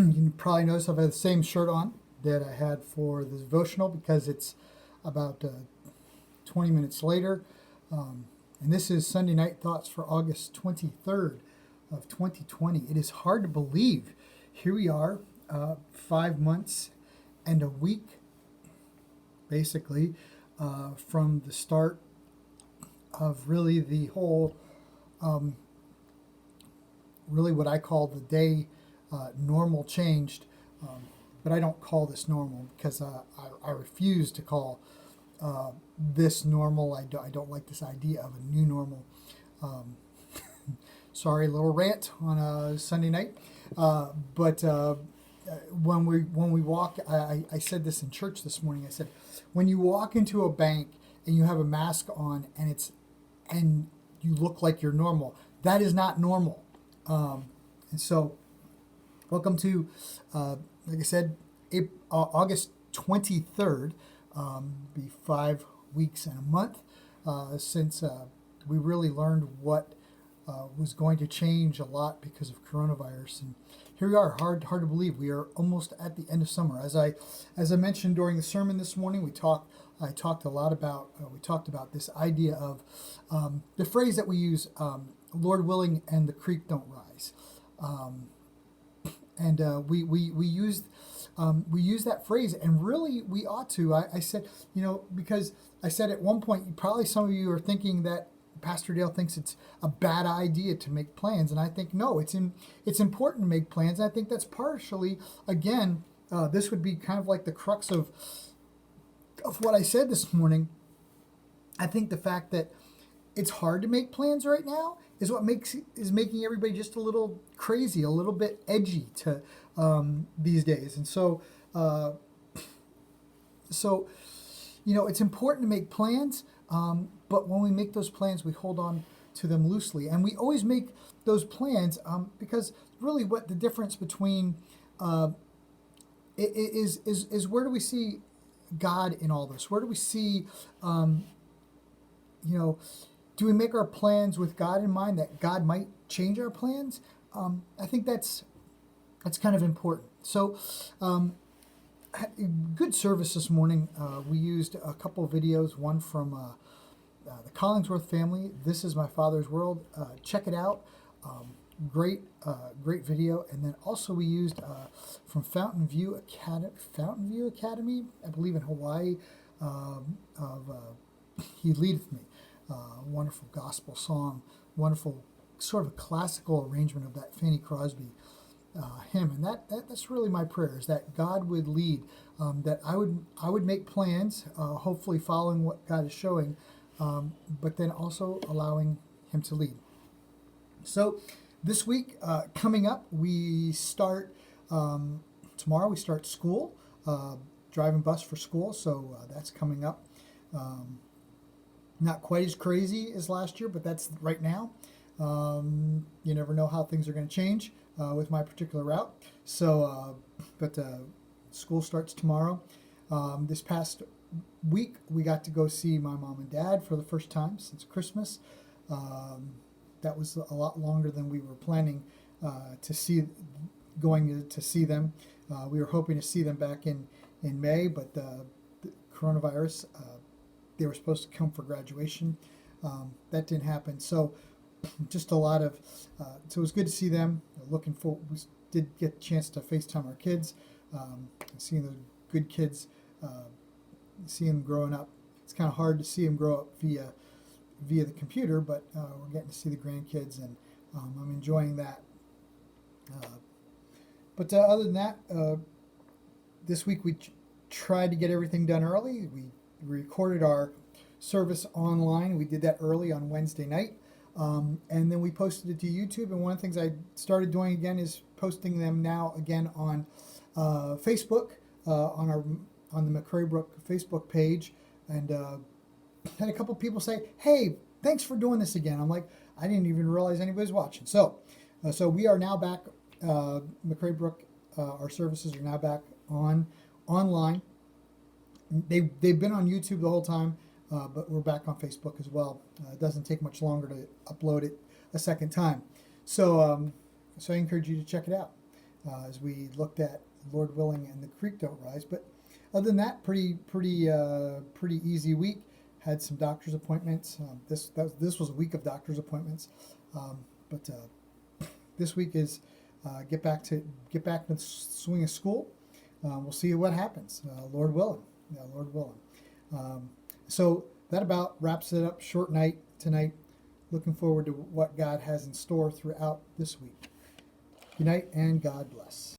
You probably notice I've had the same shirt on that I had for the devotional because it's about 20 minutes later. And this is Sunday Night Thoughts for August 23rd of 2020. It is hard to believe. Here we are, 5 months and a week, basically, from the start of really the whole, really what I call the day normal changed. But I don't call this normal because I refuse to call this normal. I don't like this idea of a new normal. Sorry, little rant on a Sunday night. But when we walk, I said this in church this morning. I said, when you walk into a bank and you have a mask on and you look like you're normal, that is not normal. And so, welcome to, like I said, August 23rd. Be 5 weeks and a month since we really learned what was going to change a lot because of coronavirus. And here we are, hard to believe. We are almost at the end of summer. As I mentioned during the sermon this morning, I talked a lot about we talked about this idea of the phrase that we use, Lord willing, and the creek don't rise. And we used that phrase, and really we ought to. I said, because I said at one point, probably some of you are thinking that Pastor Dale thinks it's a bad idea to make plans, and I think no, it's important to make plans. And I think that's partially, again, this would be kind of like the crux of what I said this morning. I think the fact that it's hard to make plans right now is what is making everybody just a little crazy, a little bit edgy to these days. And so it's important to make plans, but when we make those plans, we hold on to them loosely, and we always make those plans because really, what the difference between is where do we see God in all this? Where do we see do we make our plans with God in mind, that God might change our plans? I think that's kind of important. So, good service this morning. We used a couple of videos, one from the Collingsworth family. This is My Father's World. Check it out. Great video. And then also we used from Fountain View Academy, I believe in Hawaii, of He Leadeth Me. Wonderful gospel song, wonderful sort of a classical arrangement of that Fanny Crosby hymn, and that's really my prayer, is that God would lead, that I would make plans, hopefully following what God is showing, but then also allowing Him to lead. So this week coming up, we start tomorrow. We start school, driving bus for school, so that's coming up. Not quite as crazy as last year, but that's right now. You never know how things are going to change with my particular route. So, but school starts tomorrow. This past week, we got to go see my mom and dad for the first time since Christmas. That was a lot longer than we were planning to see them. We were hoping to see them back in May, but the coronavirus. They were supposed to come for graduation. That didn't happen. So just a lot of, so it was good to see them. Looking forward, we did get a chance to FaceTime our kids, seeing the good kids, seeing them growing up. It's kind of hard to see them grow up via the computer, but we're getting to see the grandkids, and I'm enjoying that. But other than that, this week we tried to get everything done early. We recorded our service online. We did that early on Wednesday night, and then we posted it to YouTube. And one of the things I started doing again is posting them now again on Facebook, on the McCray Brook Facebook page. And had a couple people say, "Hey, thanks for doing this again." I'm like, I didn't even realize anybody's watching. So we are now back. McCray Brook, our services are now back online. They've been on YouTube the whole time, but we're back on Facebook as well. It doesn't take much longer to upload it a second time. So I encourage you to check it out. as we looked at Lord willing and the creek don't rise. But other than that, pretty easy week. Had some doctor's appointments. This was a week of doctor's appointments, but this week is get back to the swing of school. We'll see what happens, Lord willing. Yeah, Lord willing. So that about wraps it up. Short night tonight. Looking forward to what God has in store throughout this week. Good night and God bless.